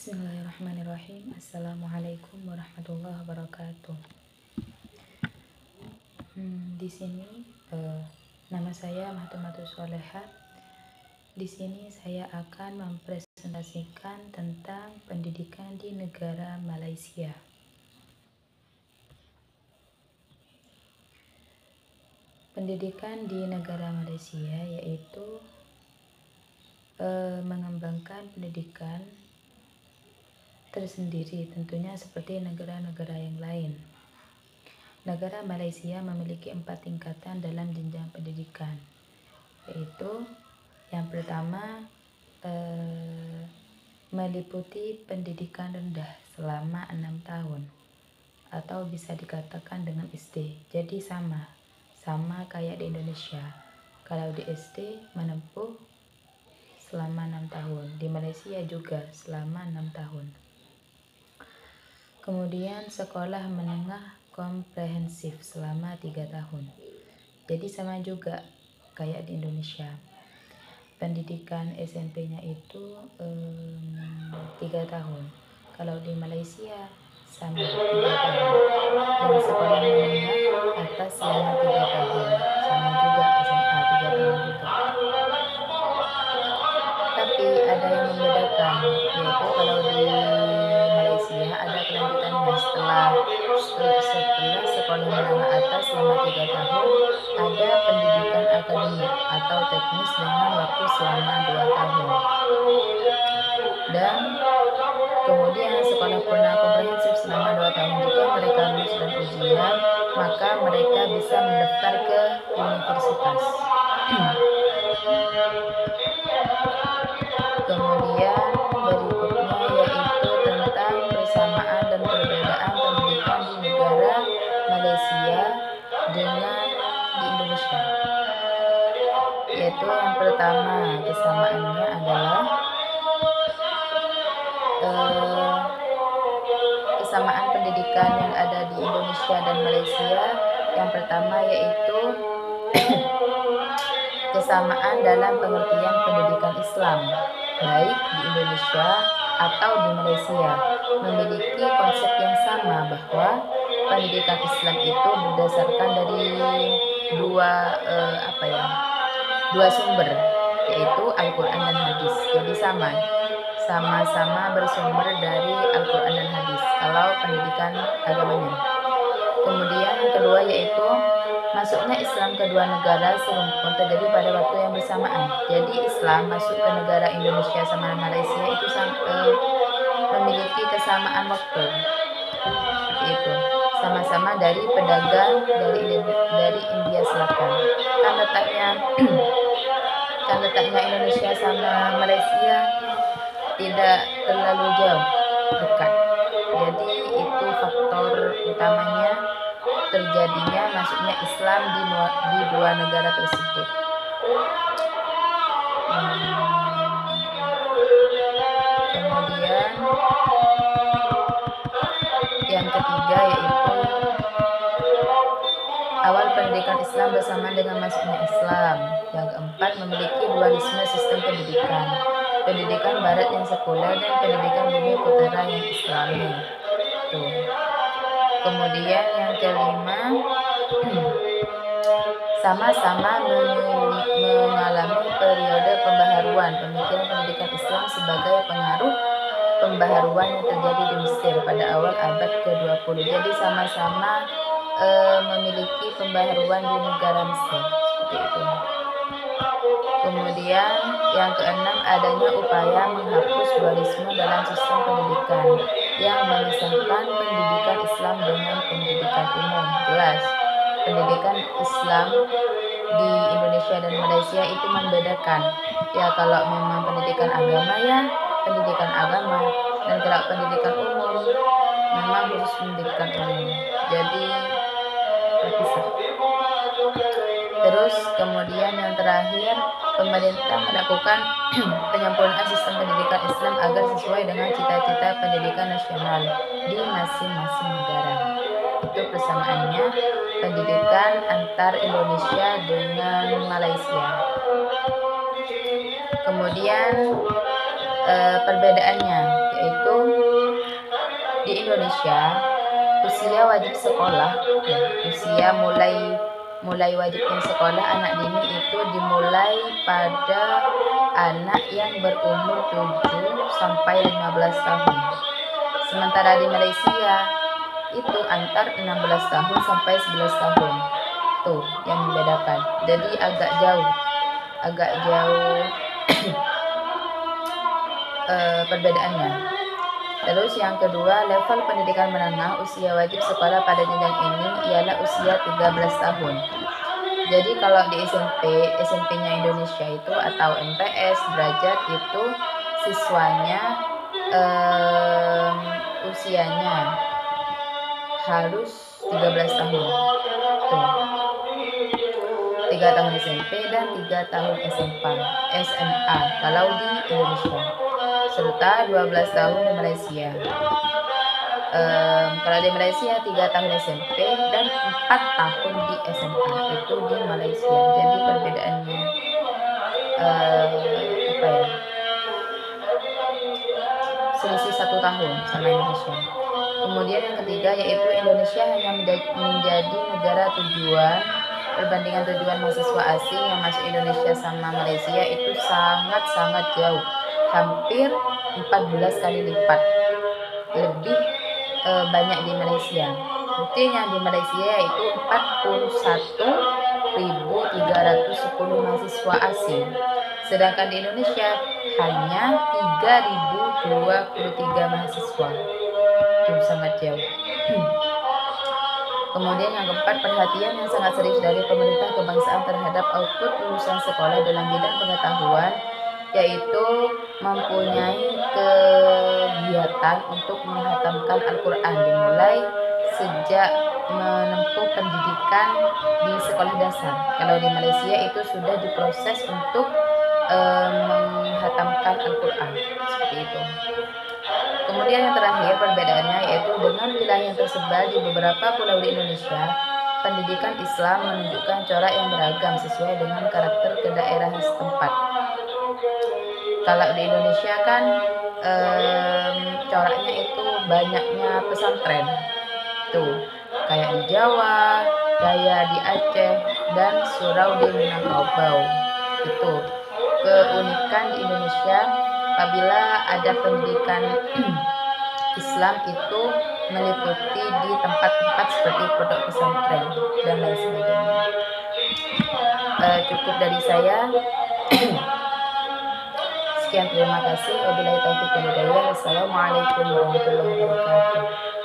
Bismillahirrahmanirrahim. Assalamualaikum warahmatullahi wabarakatuh. Di sini nama saya Mahtumatus Soleha. Di sini saya akan mempresentasikan tentang pendidikan di negara Malaysia. Pendidikan di negara Malaysia yaitu mengembangkan pendidikan tersendiri, tentunya seperti negara-negara yang lain. Negara Malaysia memiliki 4 tingkatan dalam jenjang pendidikan, yaitu yang pertama meliputi pendidikan rendah selama 6 tahun atau bisa dikatakan dengan SD. Jadi sama kayak di Indonesia. Kalau di SD menempuh selama 6 tahun, di Malaysia juga selama 6 tahun. Kemudian sekolah menengah komprehensif selama 3 tahun. Jadi sama juga kayak di Indonesia. Pendidikan SMP-nya itu 3 tahun. Kalau di Malaysia sama 3 tahun. Dan sekolah menengah atas selama 3 tahun. Sama juga SMA 3 tahun juga. Tapi ada yang membedakan, yaitu kalau di Malaysia ada kelanjutannya setelah sekolah menengah atas selama 3 tahun ada pendidikan akademik atau teknis dengan waktu selama 2 tahun. Dan kemudian sekolah menengah komprehensif selama 2 tahun jika mereka lulus dan ujian, maka mereka bisa mendaftar ke universitas. Kemudian berikutnya yaitu tentang persamaan dan perbedaan pendidikan di negara Malaysia dengan di Indonesia. Yaitu yang pertama, kesamaannya adalah kesamaan pendidikan yang ada di Indonesia dan Malaysia. Yang pertama yaitu kesamaan dalam pengertian pendidikan Islam, baik di Indonesia atau di Malaysia, memiliki konsep yang sama bahwa pendidikan Islam itu berdasarkan dari dua sumber, yaitu Al-Quran dan Hadis. Jadi sama-sama bersumber dari Al-Quran dan Hadis kalau pendidikan agamanya. Kemudian yang kedua yaitu masuknya Islam ke dua negara serumpun terjadi pada waktu yang bersamaan. Jadi Islam masuk ke negara Indonesia sama Malaysia itu memiliki kesamaan waktu. Seperti itu. Sama-sama dari pedagang dari India Selatan. Kan letaknya Indonesia sama Malaysia tidak terlalu jauh, dekat. Jadi itu faktor utamanya terjadinya masuknya Islam di dua negara tersebut. Kemudian yang ketiga yaitu awal pendidikan Islam bersamaan dengan masuknya Islam. Yang keempat memiliki dualisme sistem pendidikan. Pendidikan barat yang sekuler dan pendidikan bumi utara yang Islami. Kemudian yang kelima, sama-sama mengalami periode pembaharuan pemikiran pendidikan Islam sebagai pengaruh pembaharuan yang terjadi di Mesir pada awal abad ke-20. Jadi sama-sama memiliki pembaharuan di negara Mesir. Seperti itu. Kemudian yang keenam, adanya upaya menghapus dualisme dalam sistem pendidikan yang memisahkan pendidikan Islam dengan pendidikan umum. Jelas, pendidikan Islam di Indonesia dan Malaysia itu membedakan. Ya kalau memang pendidikan agama ya pendidikan agama, dan kalau pendidikan umum memang khusus pendidikan umum. Jadi terpisah. Terus kemudian yang terakhir, pemerintah melakukan penyempurnaan sistem pendidikan Islam agar sesuai dengan cita-cita pendidikan nasional di masing-masing negara. Itu persamaannya pendidikan antar Indonesia dengan Malaysia. Kemudian perbedaannya yaitu Indonesia usia wajib sekolah, ya, usia mulai wajibnya sekolah anak dini itu dimulai pada anak yang berumur 7 sampai 15 tahun. Sementara di Malaysia itu antar 16 tahun sampai 11 tahun. Tuh yang membedakan. Jadi agak jauh perbedaannya. Terus yang kedua, level pendidikan menengah usia wajib sekolah pada jenjang ini ialah usia 13 tahun. Jadi kalau di SMP-nya Indonesia itu atau MTS derajat itu siswanya usianya harus 13 tahun. Tuh. 3 tahun SMP dan 3 tahun SMA kalau di Indonesia, serta 12 tahun di Malaysia. Kalau di Malaysia 3 tahun SMP dan 4 tahun di SMA itu di Malaysia. Jadi perbedaannya selisih 1 tahun sama Indonesia. Kemudian yang ketiga yaitu Indonesia hanya menjadi negara tujuan. Perbandingan tujuan mahasiswa asing yang masuk Indonesia sama Malaysia itu sangat-sangat jauh, hampir 14 kali lipat lebih banyak di Malaysia. Buktinya di Malaysia yaitu 41.310 mahasiswa asing, sedangkan di Indonesia hanya 3.023 mahasiswa. Itu sangat jauh. Kemudian yang keempat, perhatian yang sangat serius dari pemerintah kebangsaan terhadap output lulusan sekolah dalam bidang pengetahuan, yaitu mempunyai kegiatan untuk menghatamkan Al-Quran dimulai sejak menempuh pendidikan di sekolah dasar. Kalau di Malaysia itu sudah diproses untuk menghatamkan Al-Quran, seperti itu. Kemudian yang terakhir perbedaannya yaitu dengan wilayah yang tersebar di beberapa pulau di Indonesia, pendidikan Islam menunjukkan corak yang beragam sesuai dengan karakter kedaerahan setempat. Kalau di Indonesia kan coraknya itu banyaknya pesantren, tuh kayak di Jawa, kayak di Aceh, dan surau di Minangkabau. Itu keunikan di Indonesia. Apabila ada pendidikan Islam itu meliputi di tempat-tempat seperti pondok pesantren dan lain sebagainya. Cukup dari saya. Sekian, terima kasih. Wabillahi taufiq wal hidayah. Wassalamualaikum warahmatullahi wabarakatuh.